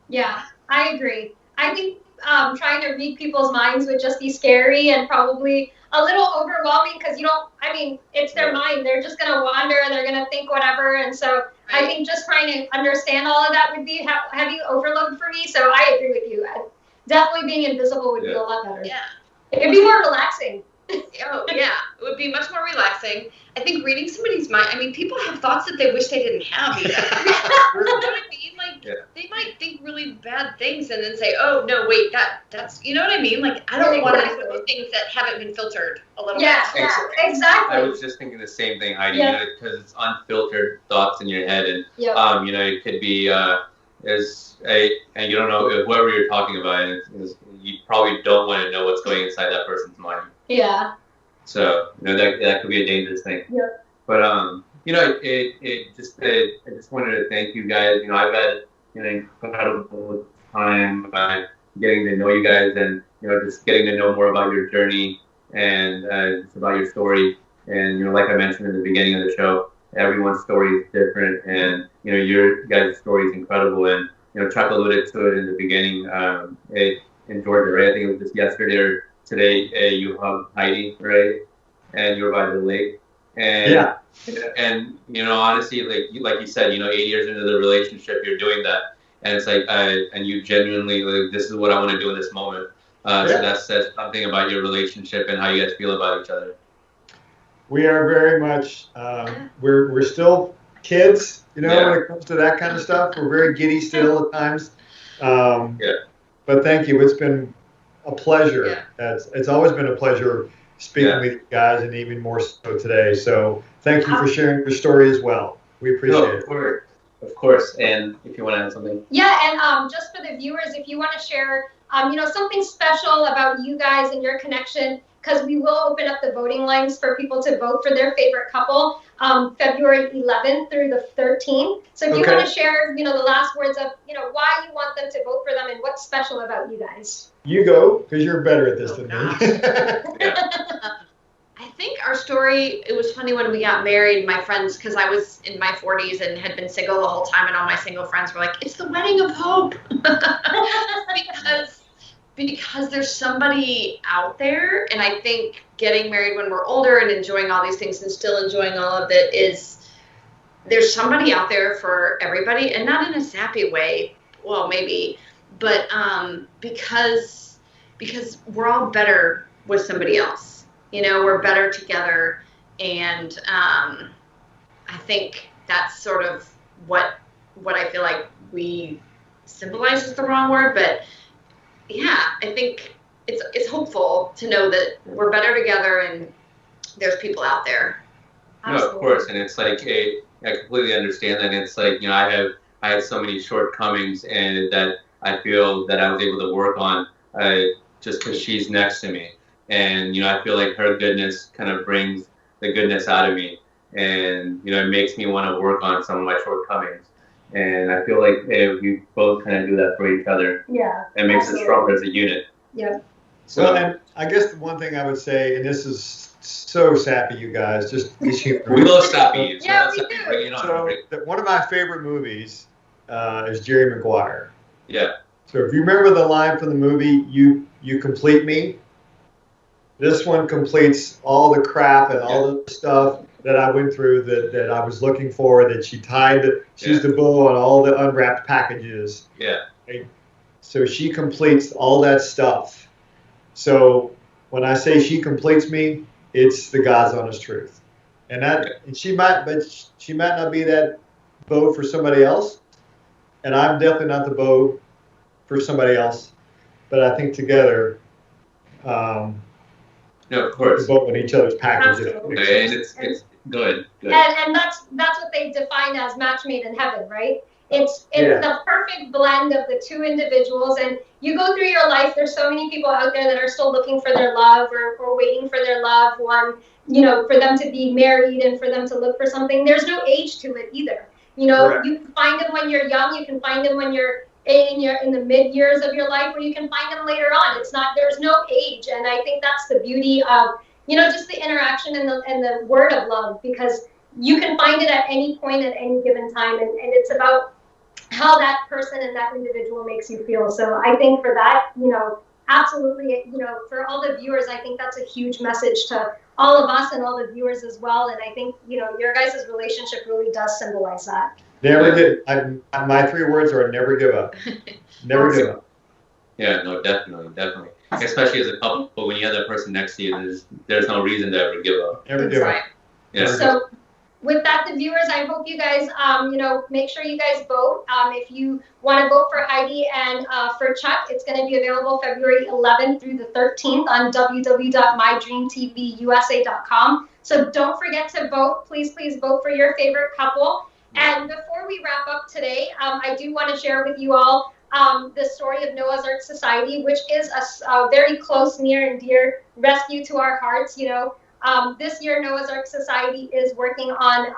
B: Yeah, I agree. I think trying to read people's minds would just be scary and probably a little overwhelming because it's their mind. They're just going to wander and they're going to think whatever. And so I think just trying to understand all of that would be heavy overload for me. So I agree with you. Definitely being invisible would be a lot better.
D: Yeah.
B: It'd be more relaxing.
D: Oh, yeah. It would be much more relaxing. I think reading somebody's mind, I mean, people have thoughts that they wish they didn't have either. You know what I mean? Like, they might think really bad things and then say, oh, no, wait, that's, you know what I mean? Like, I don't want to know things that haven't been filtered a little bit.
B: Yeah, exactly.
A: I was just thinking the same thing, Heidi, you know, because it's unfiltered thoughts in your head. And, you know, it could be, and you don't know whoever you're talking about, you probably don't want to know what's going inside that person's mind.
B: Yeah.
A: So, you know, that could be a dangerous thing.
B: Yep.
A: But, you know, I just wanted to thank you guys. You know, I've had an incredible time getting to know you guys and, you know, just getting to know more about your journey and just about your story. And, you know, like I mentioned in the beginning of the show, everyone's story is different. And, you know, your guys' story is incredible. And, you know, Chuck alluded to it in the beginning in Georgia, right? I think it was just yesterday or today, you hugged Heidi, right? And you were by the lake. And, and you know, honestly, like you said, you know, 8 years into the relationship, you're doing that. And it's like, and you genuinely, like, this is what I want to do in this moment. So that says something about your relationship and how you guys feel about each other.
C: We are very much, we're still kids, you know, when it comes to that kind of stuff. We're very giddy still at times. But thank you. It's been a pleasure. It's always been a pleasure speaking with you guys, and even more so today. So thank you for sharing your story as well. We appreciate it.
A: Of course. And if you want to add something.
B: Yeah, and just for the viewers, if you want to share, you know, something special about you guys and your connection, because we will open up the voting lines for people to vote for their favorite couple, February 11th through the 13th. So if you want to share, you know, the last words of, you know, why you want them to vote for them and what's special about you guys.
C: You go, because you're better at this than me.
D: I think our story, it was funny when we got married, my friends, because I was in my 40s and had been single the whole time, and all my single friends were like, it's the wedding of hope. because there's somebody out there, and I think getting married when we're older and enjoying all these things and still enjoying all of it is, there's somebody out there for everybody, and not in a sappy way, well, maybe, but because we're all better with somebody else. You know, we're better together, and I think that's sort of what I feel like we symbolize is the wrong word, but yeah, I think it's hopeful to know that we're better together and there's people out there.
A: No, of course, and it's like I completely understand that. And it's like, you know, I had so many shortcomings, and that I feel that I was able to work on just because she's next to me. And, you know, I feel like her goodness kind of brings the goodness out of me. And, you know, it makes me want to work on some of my shortcomings. And I feel like we both kind of do that for each other.
B: Yeah.
A: It makes us stronger as a unit.
B: Yeah.
C: So, well, and I guess the one thing I would say, and this is so sappy, you guys, just
A: we love sappy.
B: Yeah, we do.
C: So one of my favorite movies is Jerry Maguire.
A: Yeah.
C: So if you remember the line from the movie, you complete me. This one completes all the crap and all the stuff that I went through that I was looking for, that she tied, she's the bow on all the unwrapped packages.
A: Yeah.
C: Okay? So she completes all that stuff. So when I say she completes me, it's the God's honest truth. And she might not be that bow for somebody else. And I'm definitely not the bow for somebody else. But I think together,
A: no, of course.
C: Both in each other's packages.
A: And it's good.
B: And that's what they define as match made in heaven, right? It's the perfect blend of the two individuals. And you go through your life, there's so many people out there that are still looking for their love or waiting for their loved one, you know, for them to be married and for them to look for something. There's no age to it either. You know, you can find them when you're young, you can find them when you're in the mid years of your life, or you can find them later on. There's no age. And I think that's the beauty of, you know, just the interaction and the word of love, because you can find it at any point at any given time. And it's about how that person and that individual makes you feel. So I think for that, you know, absolutely, you know, for all the viewers, I think that's a huge message to all of us and all the viewers as well. And I think, you know, your guys' relationship really does symbolize that.
C: Never give. My 3 words are never give up. Never give up.
A: Yeah, no, definitely. especially as a couple, but when you have that person next to you, there's no reason to ever give up.
C: Never give up.
A: Yeah.
B: So with that, the viewers, I hope you guys, make sure you guys vote. If you want to vote for Heidi and for Chuck, it's going to be available February 11th through the 13th on www.mydreamtvusa.com. So don't forget to vote. Please, please vote for your favorite couple. And before we wrap up today, I do want to share with you all the story of Noah's Ark Society, which is a very close, near and dear rescue to our hearts. This year, Noah's Ark Society is working on,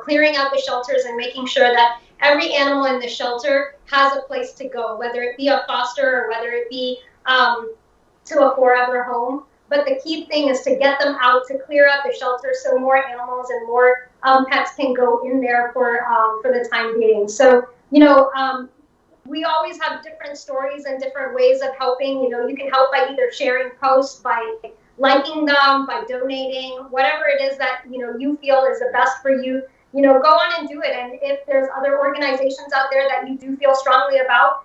B: clearing out the shelters and making sure that every animal in the shelter has a place to go, whether it be a foster or whether it be to a forever home. But the key thing is to get them out, to clear out the shelter so more animals and more pets can go in there for the time being. So, we always have different stories and different ways of helping. You can help by either sharing posts, by liking them, by donating, whatever it is that you feel is the best for you. Go on and do it. And if there's other organizations out there that you do feel strongly about,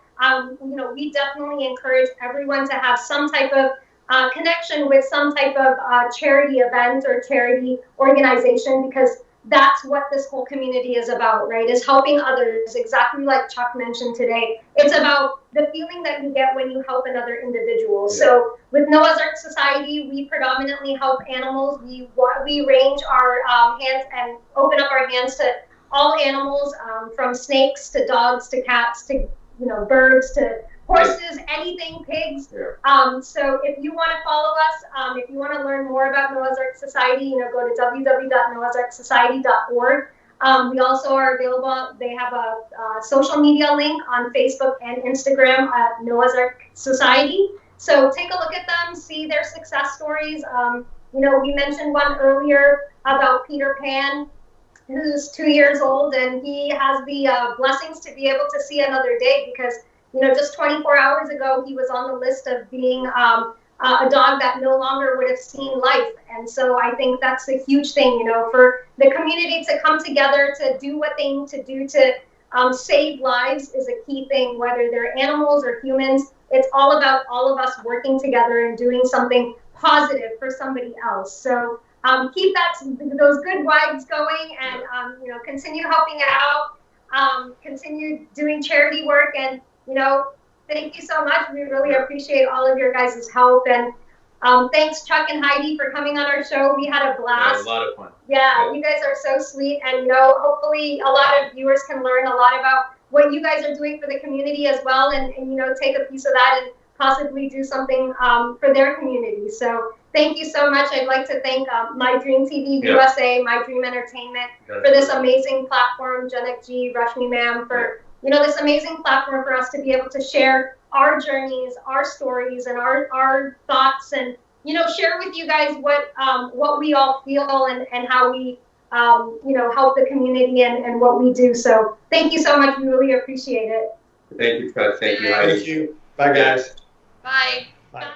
B: we definitely encourage everyone to have some type of connection with some type of charity event or charity organization, because that's what this whole community is about, right? Is helping others, exactly like Chuck mentioned today. It's about the feeling that you get when you help another individual. Yeah. So with Noah's Ark Society, we predominantly help animals. We range our hands and open up our hands to all animals, from snakes to dogs to cats to birds to horses, anything, pigs. Yeah. So if you want to follow us, if you want to learn more about Noah's Ark Society, go to www.noahsarksociety.org. We also are available. They have a social media link on Facebook and Instagram at Noah's Ark Society. So take a look at them, see their success stories. We mentioned one earlier about Peter Pan, who's 2 years old, and he has the blessings to be able to see another day because just 24 hours ago, he was on the list of being a dog that no longer would have seen life. And so I think that's a huge thing, for the community to come together to do what they need to do to save lives is a key thing, whether they're animals or humans. It's all about all of us working together and doing something positive for somebody else. So keep those good vibes going and, continue helping out, continue doing charity work, and thank you so much. We really appreciate all of your guys' help. And thanks, Chuck and Heidi, for coming on our show. We had a blast.
A: Yeah, a lot of fun.
B: Yeah, you guys are so sweet. And, hopefully a lot of viewers can learn a lot about what you guys are doing for the community as well. And take a piece of that and possibly do something for their community. So thank you so much. I'd like to thank Mydream TV USA, Mydream Entertainment for this amazing platform, Janak Ji, Rashmi Ma'am, for this amazing platform for us to be able to share our journeys, our stories, and our thoughts, and share with you guys what we all feel and how we help the community and what we do. So thank you so much. We really appreciate it.
A: Thank you, Chuck. Thank you, Heidi.
C: Thank you. Bye, guys.
D: Bye.
C: Bye.